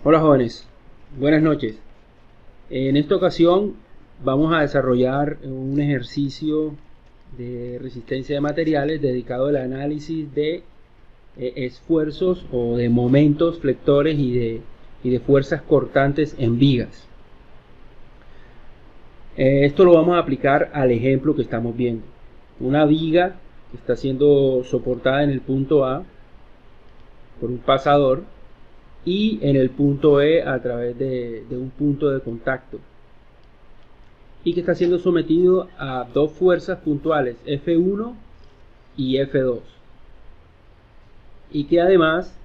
Hola jóvenes, buenas noches. En esta ocasión vamos a desarrollar un ejercicio de resistencia de materiales dedicado al análisis de esfuerzos o de momentos flectores y de fuerzas cortantes en vigas. Esto lo vamos a aplicar al ejemplo que estamos viendo. Una viga que está siendo soportada en el punto A por un pasador y en el punto E a través de un punto de contacto, y que está siendo sometido a dos fuerzas puntuales, F1 y F2, y que además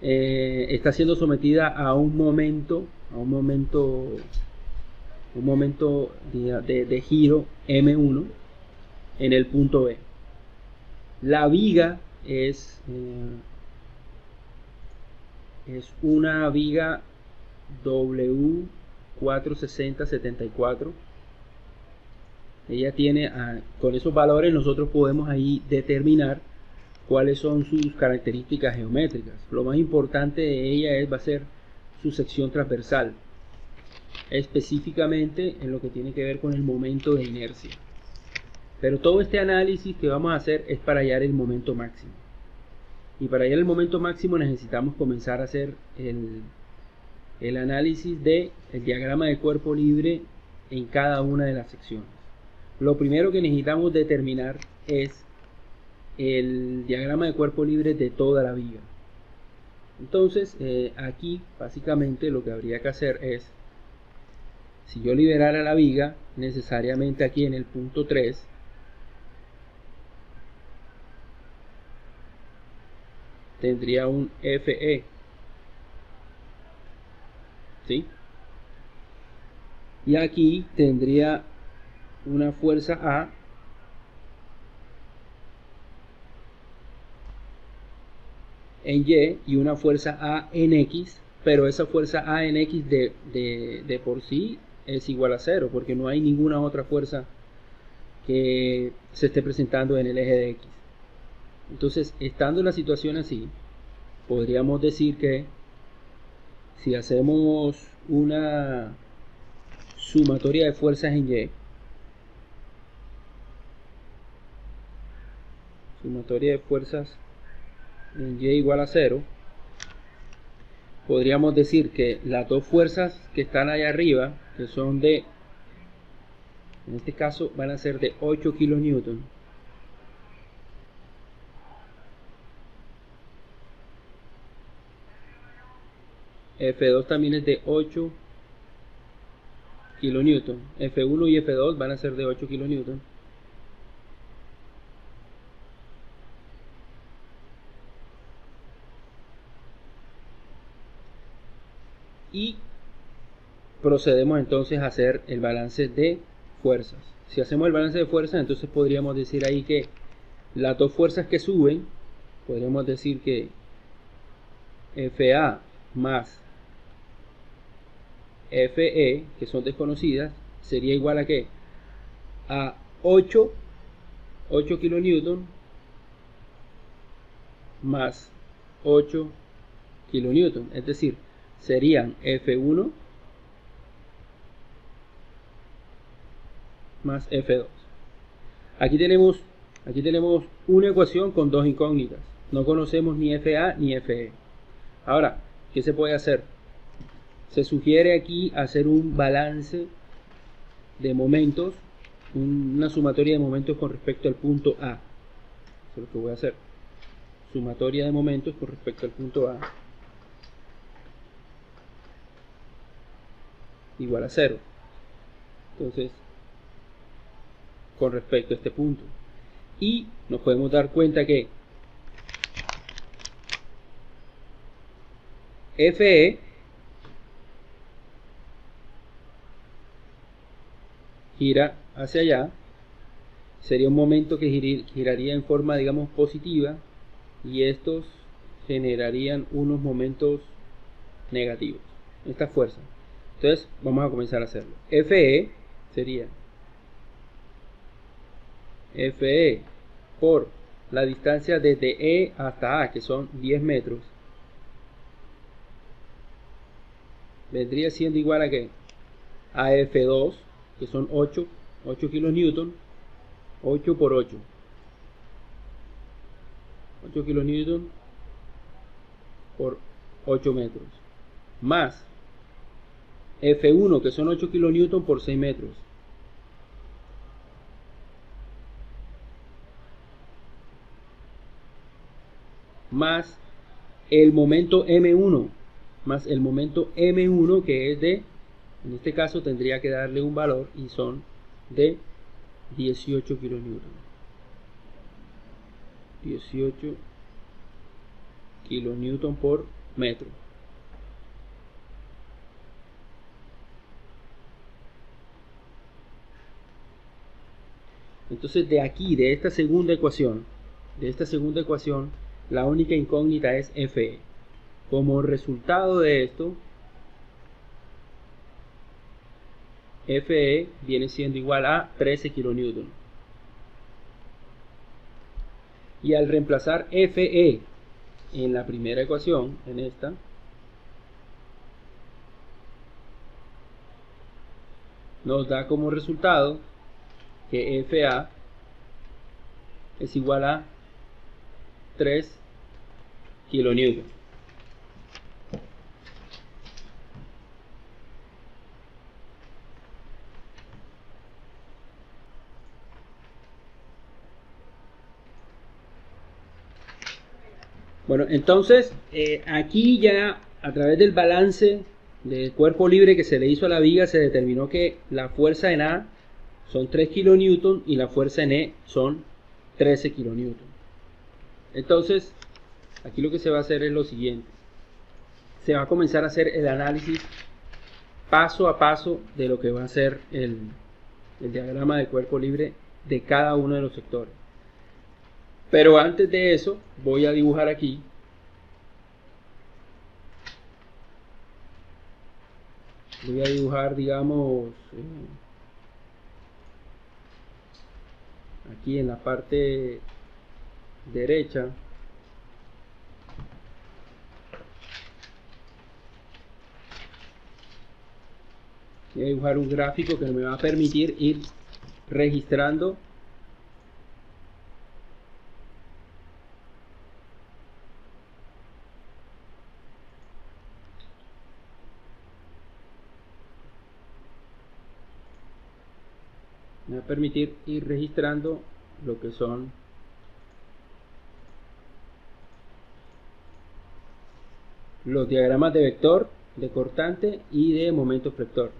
está siendo sometida a un momento de giro M1 en el punto B. La viga es una viga W460-74. Ella tiene, con esos valores nosotros podemos ahí determinar cuáles son sus características geométricas. Lo más importante de ella va a ser su sección transversal, específicamente en lo que tiene que ver con el momento de inercia. Pero todo este análisis que vamos a hacer es para hallar el momento máximo. Y para hallar el momento máximo necesitamos comenzar a hacer el análisis del diagrama de cuerpo libre en cada una de las secciones. Lo primero que necesitamos determinar es el diagrama de cuerpo libre de toda la viga. Entonces aquí básicamente lo que habría que hacer es, si yo liberara la viga, necesariamente aquí en el punto 3 tendría un FE, ¿sí? Y aquí tendría una fuerza A en Y y una fuerza A en X, pero esa fuerza A en X de por sí es igual a 0, porque no hay ninguna otra fuerza que se esté presentando en el eje de X. Entonces, estando en la situación así, podríamos decir que si hacemos una sumatoria de fuerzas en Y, sumatoria de fuerzas en Y igual a 0, podríamos decir que las dos fuerzas que están allá arriba, que son en este caso van a ser de 8 kilonewton, F2 también es de 8 kilonewton, F1 y F2 van a ser de 8 kilonewton, y procedemos entonces a hacer el balance de fuerzas. Si hacemos el balance de fuerzas, entonces podríamos decir ahí que las dos fuerzas que suben, podríamos decir que FA más FE, que son desconocidas, sería igual a ¿qué? A 8 kilonewton más 8 kilonewton, es decir, serían F1 más F2. Aquí tenemos una ecuación con dos incógnitas. No conocemos ni FA ni FE. Ahora, ¿qué se puede hacer? Se sugiere aquí hacer un balance de momentos, una sumatoria de momentos con respecto al punto A. Eso es lo que voy a hacer. Sumatoria de momentos con respecto al punto A igual a 0. Entonces, con respecto a este punto. Y nos podemos dar cuenta que FE gira hacia allá, sería un momento que giraría en forma, digamos, positiva, y estos generarían unos momentos negativos, esta fuerza. Entonces vamos a comenzar a hacerlo. FE sería FE por la distancia desde E hasta A, que son 10 metros, vendría siendo igual a ¿qué? A F2, que son 8 kilonewton, 8 por 8 kilonewton por 8 metros, más F1, que son 8 kilonewton por 6 metros, más el momento M1, que es de, en este caso tendría que darle un valor y son de 18 kilonewton. 18 kilonewton por metro. Entonces de aquí, de esta segunda ecuación, la única incógnita es Fe. Como resultado de esto, Fe viene siendo igual a 13 kilonewton. Y al reemplazar Fe en la primera ecuación, en esta, nos da como resultado que Fa es igual a 3 kilonewton. Bueno, entonces aquí ya a través del balance del cuerpo libre que se le hizo a la viga se determinó que la fuerza en A son 3 kilonewton y la fuerza en E son 13 kilonewton. Entonces aquí lo que se va a hacer es lo siguiente: se va a comenzar a hacer el análisis paso a paso de lo que va a ser el diagrama del cuerpo libre de cada uno de los sectores. Pero antes de eso voy a dibujar aquí digamos aquí en la parte derecha voy a dibujar un gráfico que me va a permitir ir registrando lo que son los diagramas de vector, de cortante y de momento flector.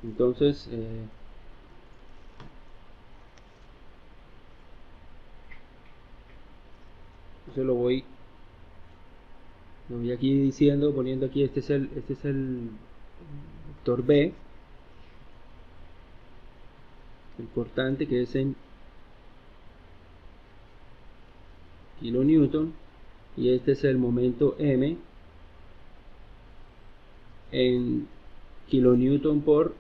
Entonces lo voy aquí diciendo, poniendo aquí, este es el vector B, el cortante, que es en kilonewton, y este es el momento M en kilonewton por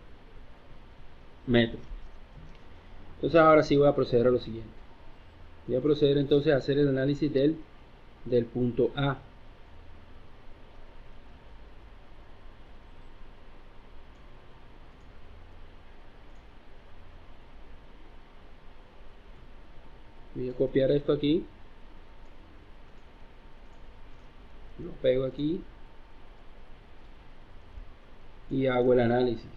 metro. Entonces ahora sí voy a proceder a lo siguiente. Voy a proceder entonces a hacer el análisis del punto A. Voy a copiar esto aquí, lo pego aquí y hago el análisis.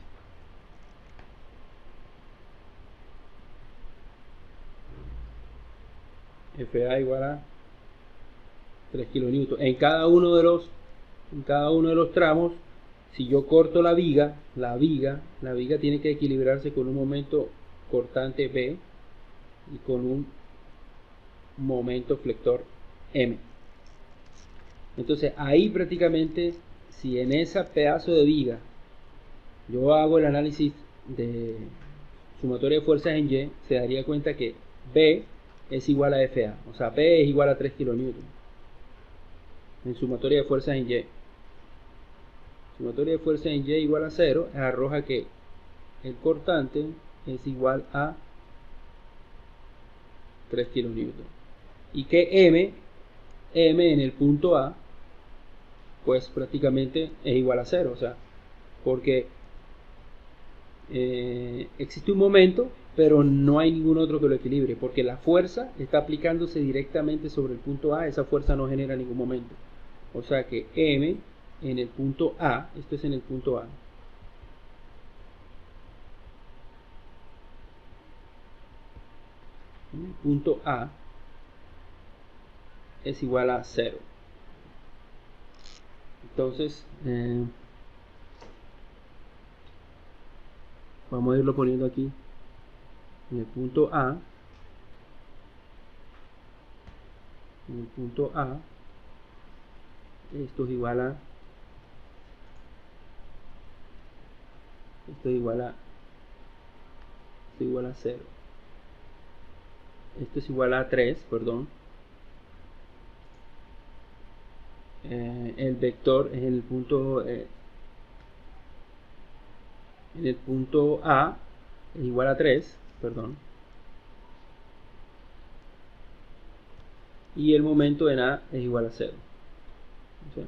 Fa igual a 3 kilonewton. En cada uno de los tramos, si yo corto la viga tiene que equilibrarse con un momento cortante B y con un momento flector M. Entonces ahí prácticamente, si en ese pedazo de viga yo hago el análisis de sumatoria de fuerzas en Y, se daría cuenta que B es igual a Fa, o sea, P es igual a 3 kilonewton en sumatoria de fuerzas en Y. Sumatoria de fuerzas en Y igual a 0 arroja que el cortante es igual a 3 kilonewton. Y que M en el punto A, pues prácticamente es igual a 0. O sea, porque existe un momento, pero no hay ningún otro que lo equilibre, porque la fuerza está aplicándose directamente sobre el punto A. Esa fuerza no genera ningún momento. O sea que M en el punto A, esto es en el punto A, en el punto A es igual a 0. Entonces vamos a irlo poniendo aquí en el punto A. En el punto A esto es igual a 0. Esto es igual a 3, perdón. El vector es en el punto A es igual a 3, perdón. Y el momento en A es igual a 0. ¿Sí?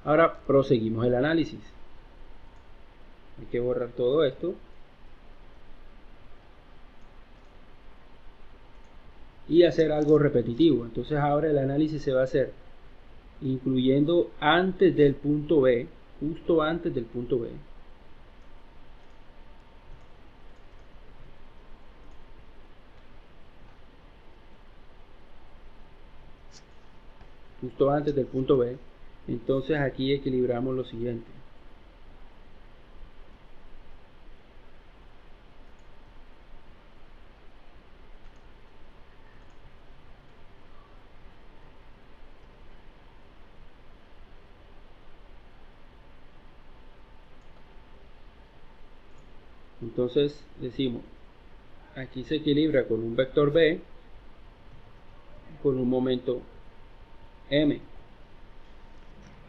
Ahora proseguimos el análisis. Hay que borrar todo esto. Y hacer algo repetitivo. Entonces ahora el análisis se va a hacer incluyendo antes del punto B, justo antes del punto B, justo antes del punto B. Entonces aquí equilibramos lo siguiente. Entonces decimos, aquí se equilibra con un vector B con un momento M.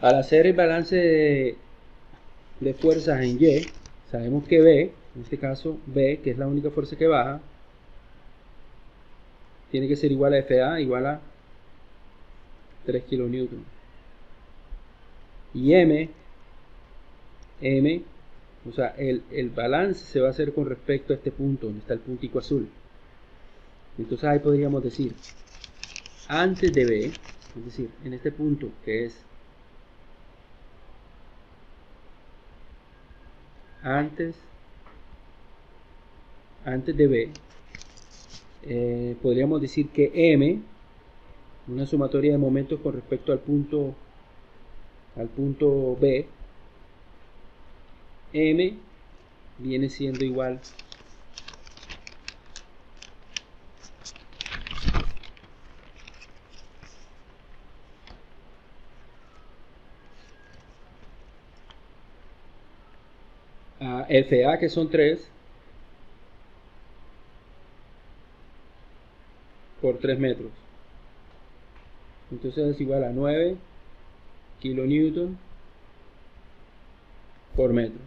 Al hacer el balance de fuerzas en Y, sabemos que B, en este caso B, que es la única fuerza que baja, tiene que ser igual a FA, igual a 3 kilonewton. Y M, o sea, el balance se va a hacer con respecto a este punto, donde está el puntico azul. Entonces ahí podríamos decir, antes de B, es decir, en este punto que es antes de B, podríamos decir que M, una sumatoria de momentos con respecto al punto B, M viene siendo igual a FA, que son 3 por 3 metros. Entonces es igual a 9 kilonewton por metro.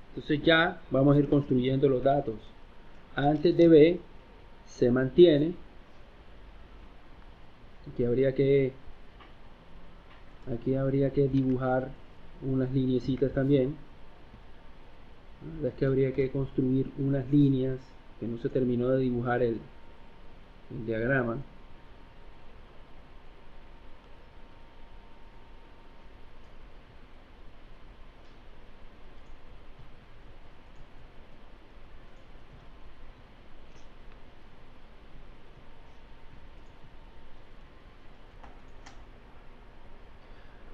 Entonces ya vamos a ir construyendo los datos. Antes de B se mantiene. Aquí habría que dibujar unas lineecitas también. La verdad es que habría que construir unas líneas que no se terminó de dibujar el diagrama.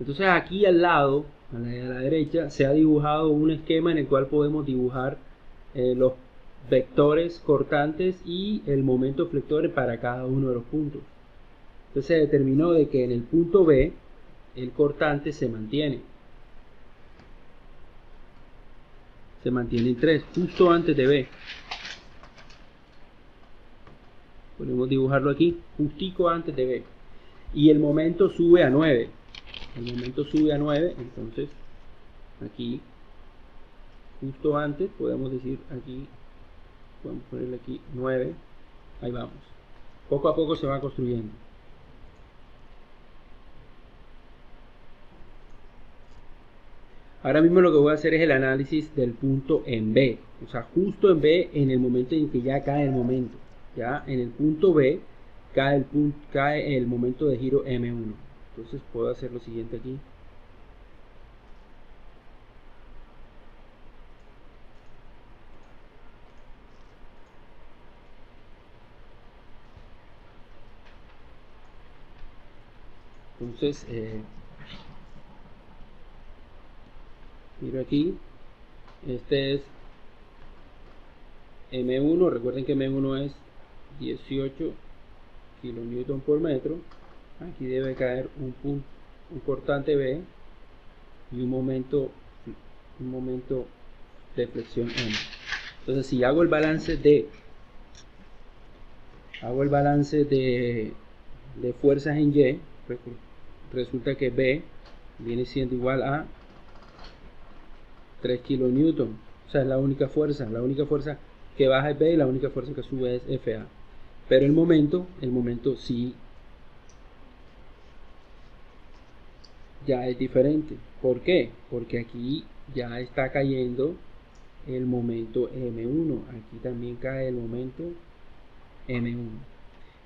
Entonces aquí al lado, a la derecha, se ha dibujado un esquema en el cual podemos dibujar los vectores cortantes y el momento flector para cada uno de los puntos. Entonces se determinó de que en el punto B el cortante se mantiene en 3, justo antes de B. Podemos dibujarlo aquí, justico antes de B. Y el momento sube a 9. El momento sube a 9, entonces aquí justo antes, podemos decir aquí, vamos a ponerle aquí 9, ahí vamos, poco a poco se va construyendo. Ahora mismo lo que voy a hacer es el análisis del punto en B, o sea, justo en B, en el momento en que ya cae el momento. Ya en el punto B cae el momento de giro M1. Entonces puedo hacer lo siguiente aquí. Entonces, miro aquí, este es M1, recuerden que M1 es 18 kilonewton por metro. Aquí debe caer un cortante B y un momento de flexión M. Entonces, si hago el balance de fuerzas en Y, resulta que B viene siendo igual a 3 kilonewton. O sea, es la única fuerza que baja es B y la única fuerza que sube es FA. Pero el momento sí ya es diferente. ¿Por qué? Porque aquí ya está cayendo el momento M1. Aquí también cae el momento M1.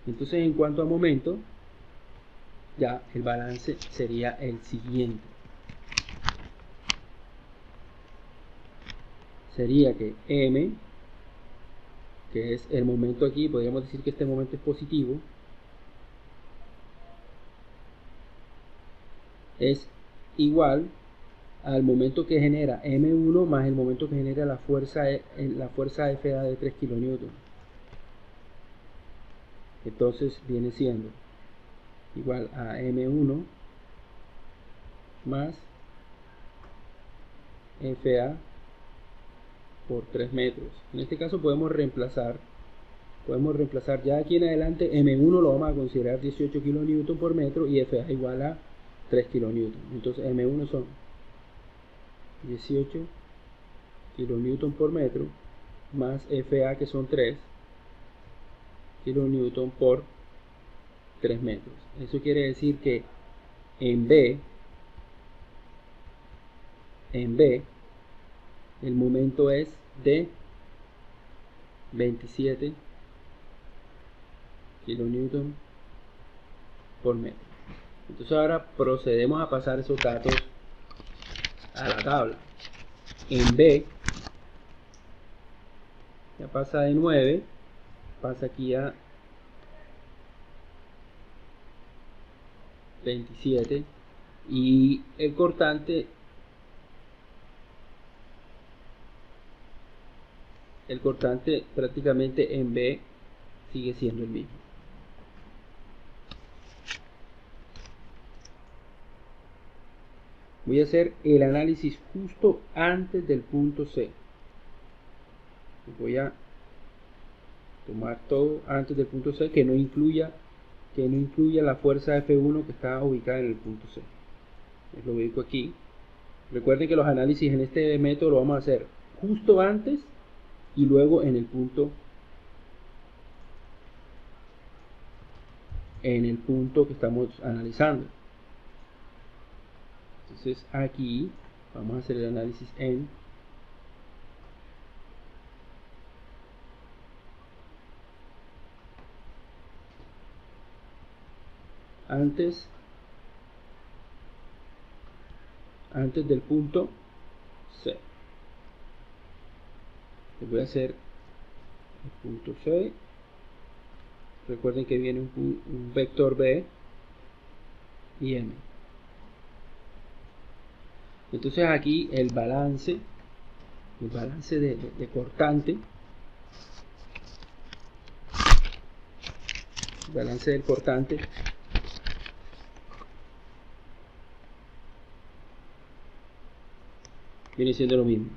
Entonces, en cuanto a momento, ya el balance sería el siguiente. Sería que M, que es el momento aquí, podríamos decir que este momento es positivo, es igual al momento que genera M1 más el momento que genera la fuerza FA de 3 kN. Entonces viene siendo igual a M1 más FA por 3 metros. En este caso podemos reemplazar ya aquí en adelante. M1 lo vamos a considerar 18 kN por metro y FA igual a 3 kN. Entonces M1 son 18 kN por metro más FA, que son 3 kN por 3 metros. Eso quiere decir que en B el momento es de 27 kN por metro. Entonces ahora procedemos a pasar esos datos a la tabla. En B ya pasa de 9, pasa aquí a 27 y el cortante prácticamente en B sigue siendo el mismo. Voy a hacer el análisis justo antes del punto C. Voy a tomar todo antes del punto C, que no incluya la fuerza F1 que está ubicada en el punto C. Lo ubico aquí. Recuerden que los análisis en este método lo vamos a hacer justo antes y luego en el punto que estamos analizando. Entonces aquí vamos a hacer el análisis en antes del punto C. Voy a hacer el punto C. Recuerden que viene un vector B y M. Entonces aquí el balance de cortante, el balance del cortante viene siendo lo mismo.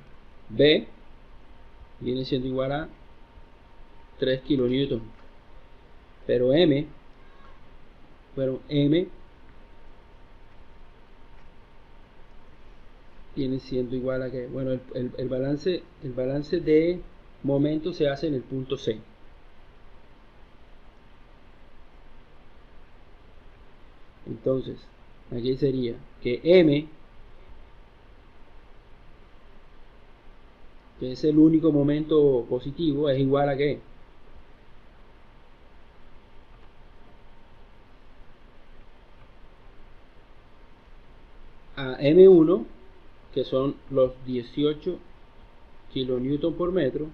B viene siendo igual a 3 kN, pero M viene siendo igual a que, bueno, el balance de momento se hace en el punto C. Entonces, aquí sería que M, que es el único momento positivo, es igual a que a M1, que son los 18 kilonewton por metro,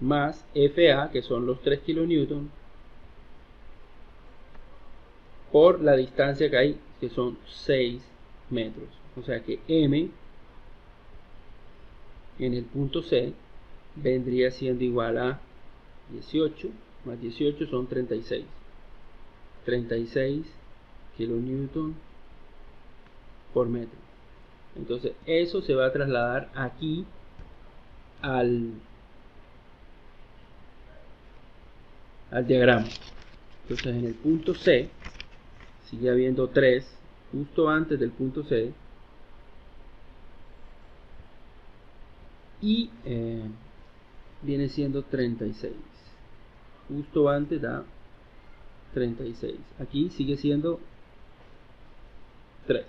más FA, que son los 3 kilonewton, por la distancia que hay, que son 6 metros. O sea que M en el punto C vendría siendo igual a 18 más 18 son 36 kilonewton por metro. Entonces eso se va a trasladar aquí al diagrama. Entonces en el punto C sigue habiendo 3 justo antes del punto C, y viene siendo 36 justo antes da 36. Aquí sigue siendo 3.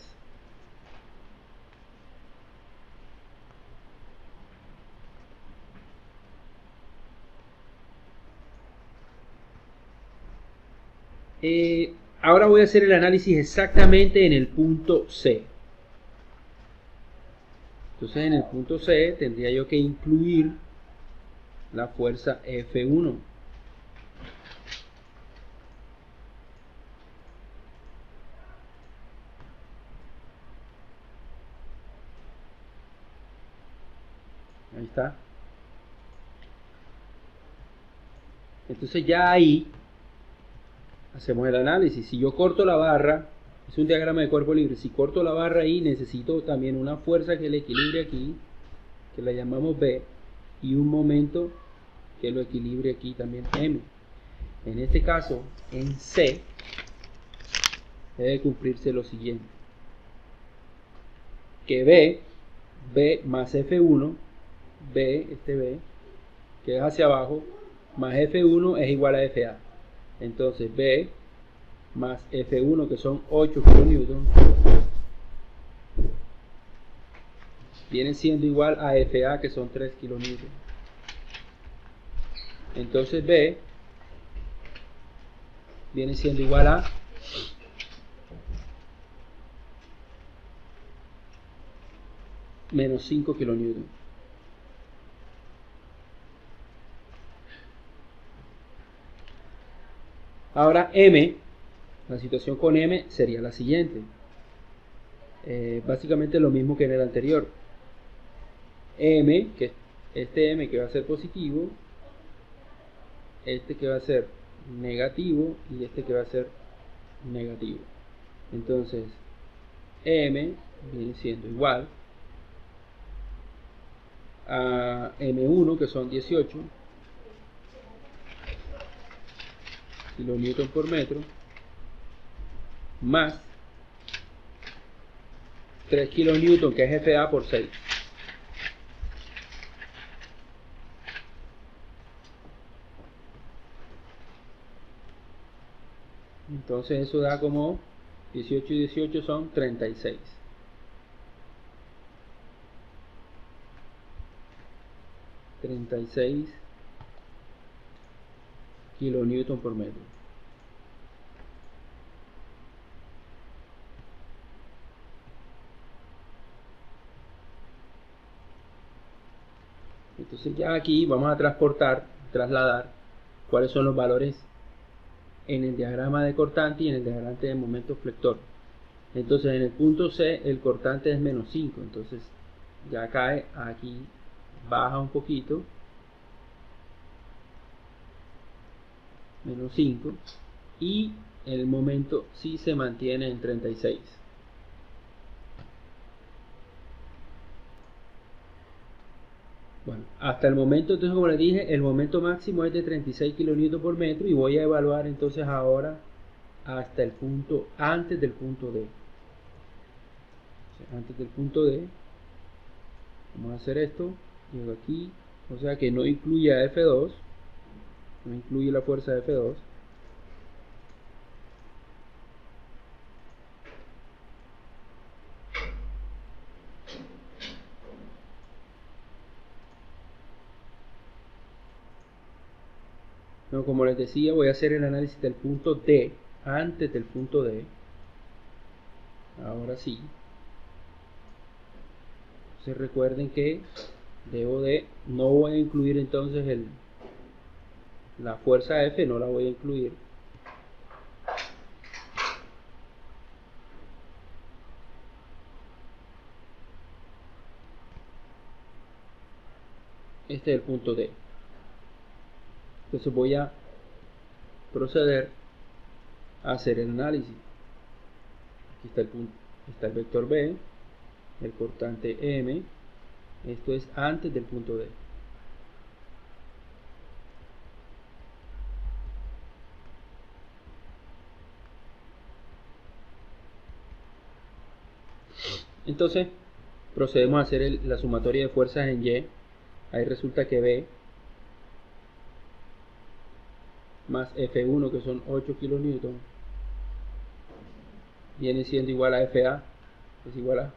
Ahora voy a hacer el análisis exactamente en el punto C. Entonces en el punto C tendría yo que incluir la fuerza F1. Ahí está. Entonces ya ahí hacemos el análisis. Si yo corto la barra, es un diagrama de cuerpo libre, si corto la barra ahí, necesito también una fuerza que le equilibre aquí, que la llamamos B, y un momento que lo equilibre aquí también, M. En este caso, en C, debe cumplirse lo siguiente: que B más F1, B, que es hacia abajo, más F1 es igual a FA. Entonces B más F1, que son 8 kilonewton, viene siendo igual a FA, que son 3 kilonewton. Entonces B viene siendo igual a menos 5 kilonewton. Ahora M, la situación con M sería la siguiente. Básicamente lo mismo que en el anterior. M, que este M que va a ser positivo, este que va a ser negativo y este que va a ser negativo. Entonces M viene siendo igual a M1, que son 18 kilonewton por metro, más 3 kilonewton, que es FA, por 6. Entonces eso da como 18 y 18 son 36. 36 kilonewton por metro. Entonces ya aquí vamos a trasladar cuáles son los valores en el diagrama de cortante y en el diagrama de momento flector. Entonces en el punto C el cortante es menos 5, entonces ya cae aquí, baja un poquito, menos 5, y el momento sí se mantiene en 36. Bueno, hasta el momento, entonces, como les dije, el momento máximo es de 36 kilonewton por metro, y voy a evaluar entonces ahora hasta el punto, antes del punto D. Antes del punto D Vamos a hacer esto, llego aquí, o sea que no incluye a F2, no incluye la fuerza de F2. No, como les decía, voy a hacer el análisis del punto D antes del punto D. Ahora sí. Entonces recuerden que no voy a incluir entonces la fuerza F, no la voy a incluir. Este es el punto D. Entonces voy a proceder a hacer el análisis. Aquí está el punto, está el vector B, el cortante M. Esto es antes del punto D. Entonces procedemos a hacer la sumatoria de fuerzas en Y. Ahí resulta que B más F1, que son 8 kN, viene siendo igual a FA, que es igual a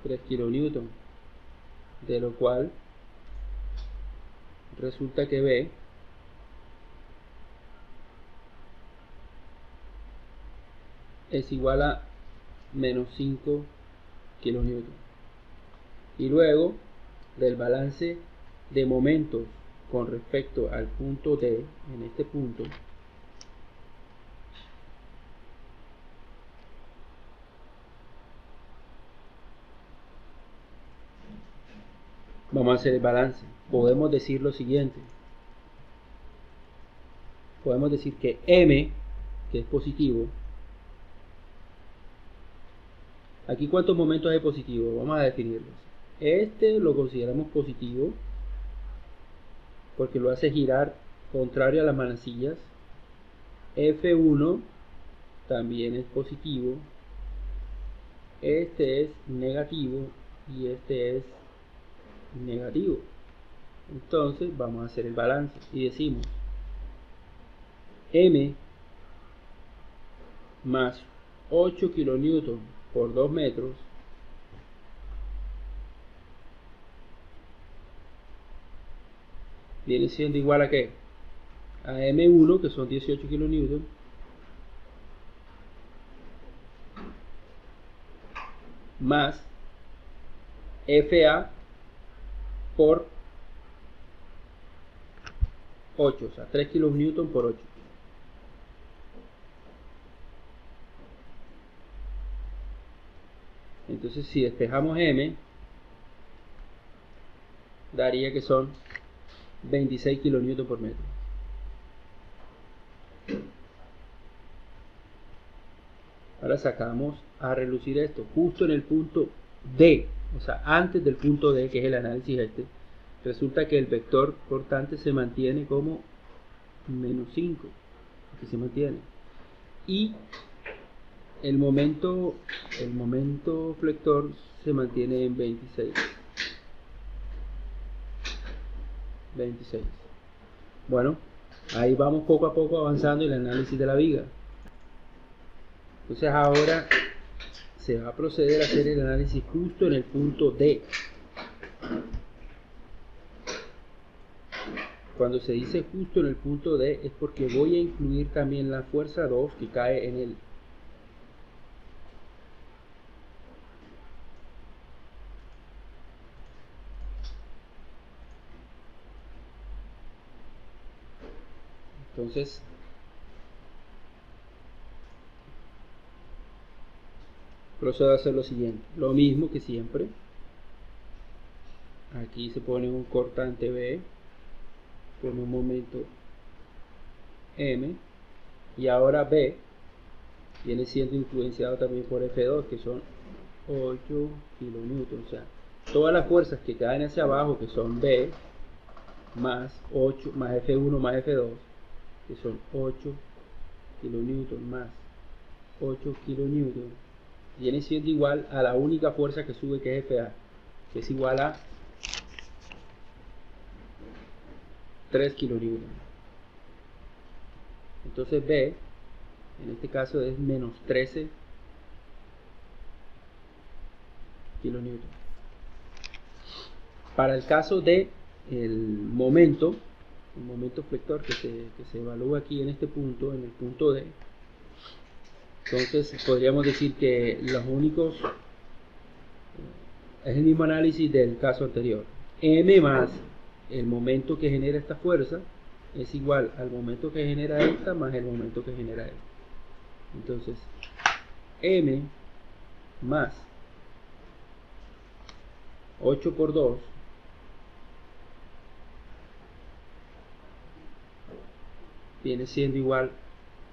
3 kN, de lo cual resulta que B es igual a menos 5 kN. Y luego del balance de momentos con respecto al punto D, en este punto, vamos a hacer el balance. Podemos decir lo siguiente. Podemos decir que M, que es positivo, aquí cuántos momentos hay positivos, vamos a definirlos. Este lo consideramos positivo porque lo hace girar contrario a las manecillas. F1 también es positivo. Este es negativo y este es negativo. Entonces vamos a hacer el balance y decimos M más 8 kN por 2 metros viene siendo igual a ¿qué? A M1, que son 18 kN, más FA por 8, o sea 3 kN por 8. Entonces si despejamos M, daría que son 26 kN por metro. Ahora sacamos a relucir esto justo en el punto D, o sea antes del punto D, que es el análisis este. Resulta que el vector cortante se mantiene como menos 5, que se mantiene, y el momento flector se mantiene en 26. Bueno, ahí vamos poco a poco avanzando en el análisis de la viga. Entonces ahora se va a proceder a hacer el análisis justo en el punto D. Cuando se dice justo en el punto D es porque voy a incluir también la fuerza 2 que cae en él. Entonces procedo a hacer lo siguiente, lo mismo que siempre. Aquí se pone un cortante B con un momento M, y ahora B viene siendo influenciado también por F2, que son 8 kN. O sea, todas las fuerzas que caen hacia abajo, que son B más 8 más F1 más F2, que son 8 kN más 8 kN, viene siendo igual a la única fuerza que sube, que es FA. que es igual a 3 kilonewton. Entonces B, en este caso, es menos 13 kilonewton. Para el caso de el momento flector que se evalúa aquí en este punto, en el punto D, entonces podríamos decir que los únicos es el mismo análisis del caso anterior. M más el momento que genera esta fuerza es igual al momento que genera esta más el momento que genera esta. Entonces M más 8 por 2 viene siendo igual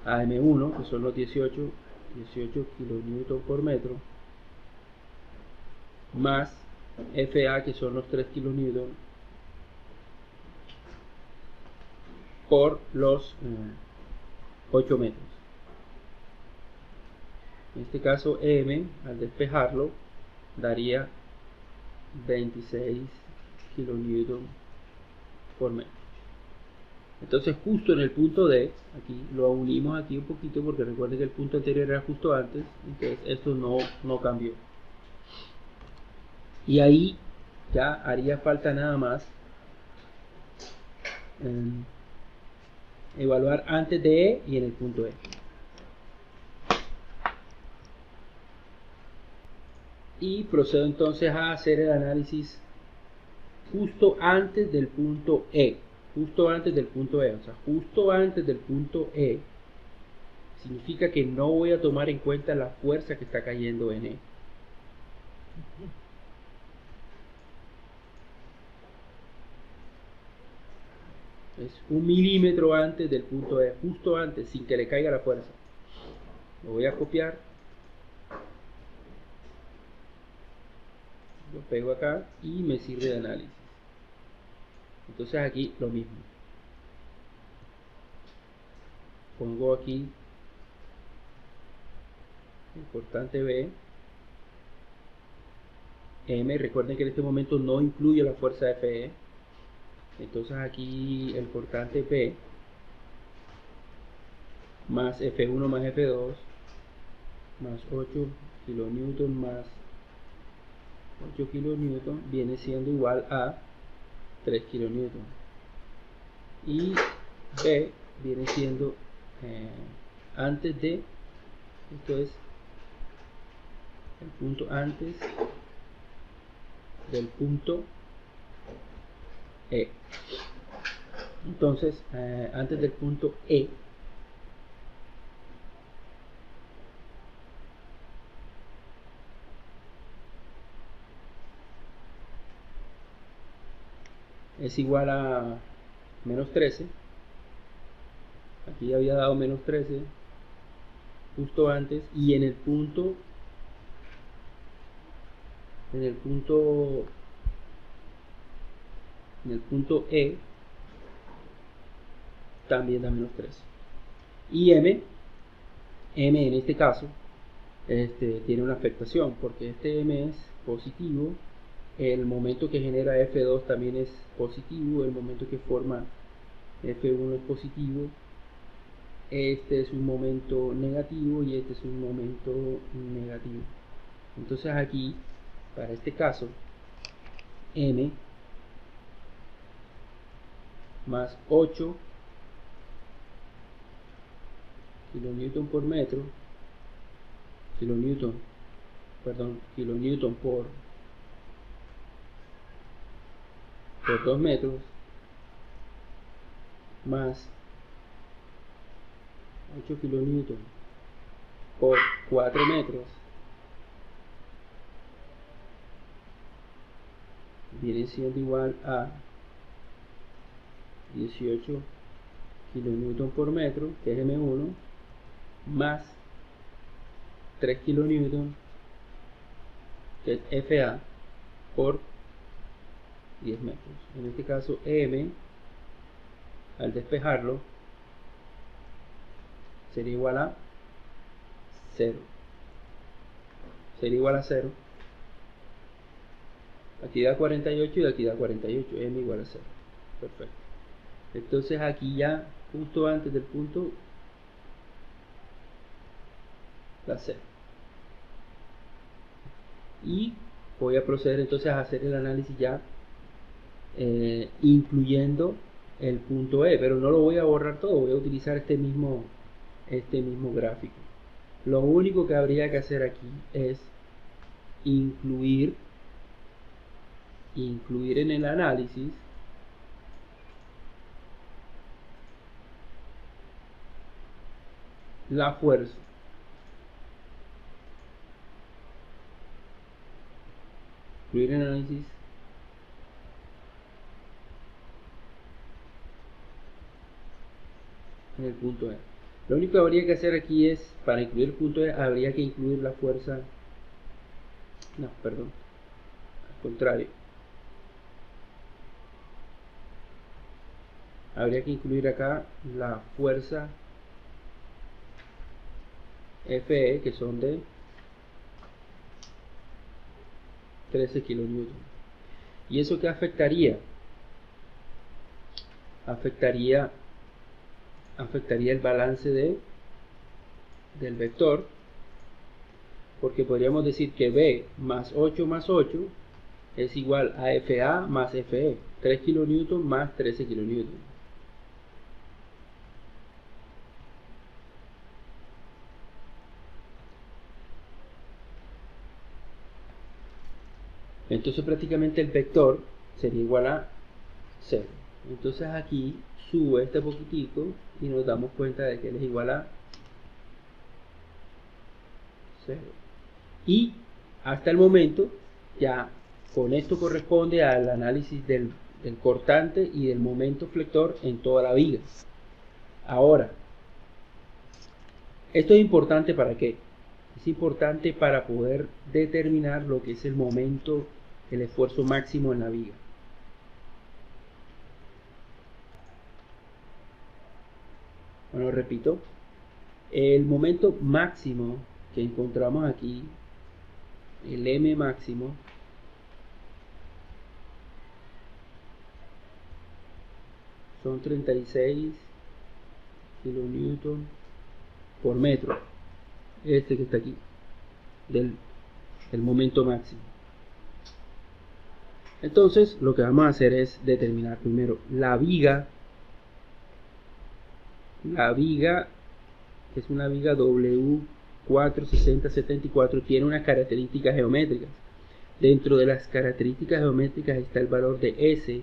a M1, que son los 18 kilonewton por metro, más FA, que son los 3 kilonewton por los 8 metros. En este caso M, al despejarlo, daría 26 kilonewton por metro. Entonces justo en el punto D, aquí lo unimos aquí un poquito porque recuerden que el punto anterior era justo antes, entonces esto no cambió. Y ahí ya haría falta nada más evaluar antes de E y en el punto E. Y procedo entonces a hacer el análisis justo antes del punto E. Justo antes del punto E. O sea, justo antes del punto E significa que no voy a tomar en cuenta la fuerza que está cayendo en E. Es 1 milímetro antes del punto E, justo antes, sin que le caiga la fuerza. Lo voy a copiar, lo pego acá y me sirve de análisis. Entonces aquí lo mismo. Pongo aquí el cortante B. M, recuerden que en este momento no incluye la fuerza FE. Entonces aquí el cortante P más F1 más F2 más 8 kilonewton más 8 kilonewton viene siendo igual a 3 kilonewton. Y B viene siendo antes de, esto es el punto antes del punto E. Entonces, antes del punto E, es igual a menos 13. Aquí había dado menos 13 justo antes, y en el punto E también da menos 13. Y M en este caso tiene una afectación, porque este M es positivo, el momento que genera F2 también es positivo, el momento que forma F1 es positivo, este es un momento negativo y este es un momento negativo. Entonces aquí, para este caso, M más 8 kilonewton por metro, kilonewton por 2 metros, más 8 kilonewton por 4 metros, viene siendo igual a 18 kilonewton por metro, que es M1, más 3 kilonewton, que es FA, por 10 metros. En este caso M, al despejarlo, sería igual a 0. Sería igual a 0. Aquí da 48 y aquí da 48, m igual a 0. Perfecto. Entonces aquí ya, justo antes del punto, da 0. Y voy a proceder entonces a hacer el análisis ya incluyendo el punto E, pero no lo voy a borrar todo, voy a utilizar este mismo gráfico. Lo único que habría que hacer aquí es incluir en el análisis la fuerza. Incluir en el análisis en el punto E. Lo único que habría que hacer aquí es, para incluir el punto E, habría que incluir la fuerza. No, perdón. Al contrario. Habría que incluir acá la fuerza Fe, que son de 13 kN. ¿Y eso qué afectaría? Afectaría el balance del vector, porque podríamos decir que B más 8 es igual a FA más FE, 3 kN más 13 kN. Entonces prácticamente el vector sería igual a 0. Entonces aquí sube este poquitico y nos damos cuenta de que él es igual a 0. Y hasta el momento ya con esto corresponde al análisis del cortante y del momento flector en toda la viga. Ahora, esto es importante ¿para qué? Es importante para poder determinar lo que es el momento, el esfuerzo máximo en la viga. Bueno, repito, el momento máximo que encontramos aquí, el M máximo, son 36 kilonewton por metro. Este que está aquí, del momento máximo. Entonces, lo que vamos a hacer es determinar primero la viga. La viga es una viga W46074, tiene unas características geométricas. Dentro de las características geométricas está el valor de S,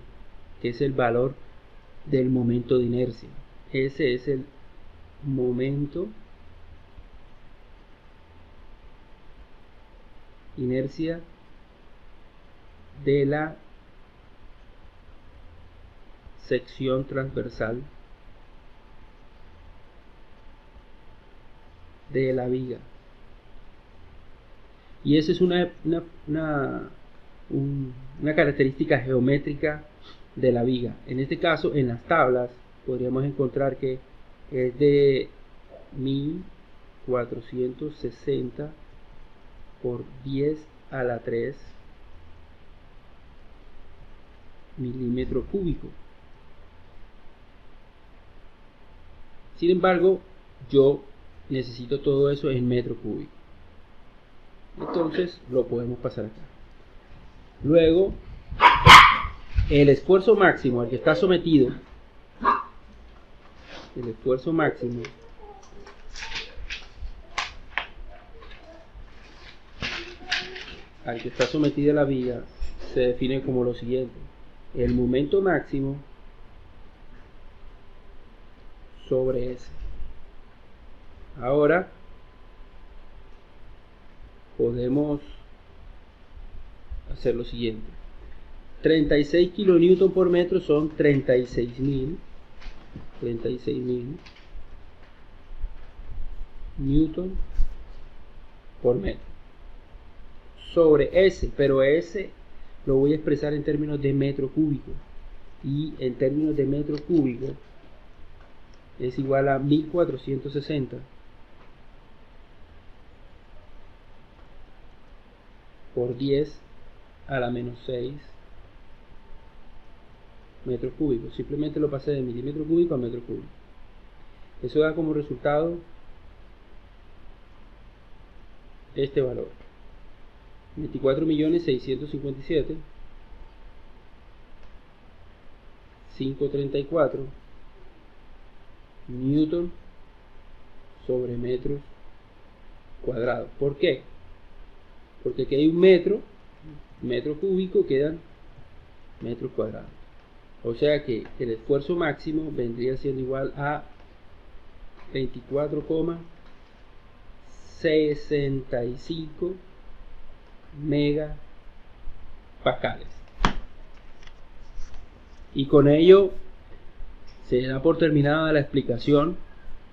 que es el valor del momento de inercia. S es el momento inercia de la sección transversal de la viga. Y esa es una característica geométrica de la viga. En este caso, en las tablas podríamos encontrar que es de 1460 por 10 a la 3 milímetro cúbico. Sin embargo, yo necesito todo eso en metro cúbico. Entonces lo podemos pasar acá. Luego, el esfuerzo máximo al que está sometido, el esfuerzo máximo al que está sometida la viga se define como lo siguiente: el momento máximo sobre S. Ahora podemos hacer lo siguiente: 36 kilonewton por metro son 36.000 newton por metro sobre S, pero S lo voy a expresar en términos de metro cúbico, y en términos de metro cúbico es igual a 1460 por 10 a la menos 6 metros cúbicos. Simplemente lo pasé de milímetro cúbico a metro cúbico. Eso da como resultado este valor: 24.657.534 newton sobre metros cuadrados. ¿Por qué? Porque aquí hay un metro cúbico, quedan metros cuadrados. O sea que el esfuerzo máximo vendría siendo igual a 24,65 megapascales. Y con ello se da por terminada la explicación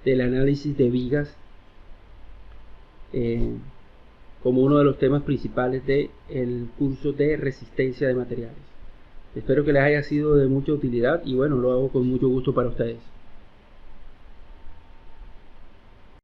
del análisis de vigas como uno de los temas principales del curso de resistencia de materiales. Espero que les haya sido de mucha utilidad y bueno, lo hago con mucho gusto para ustedes.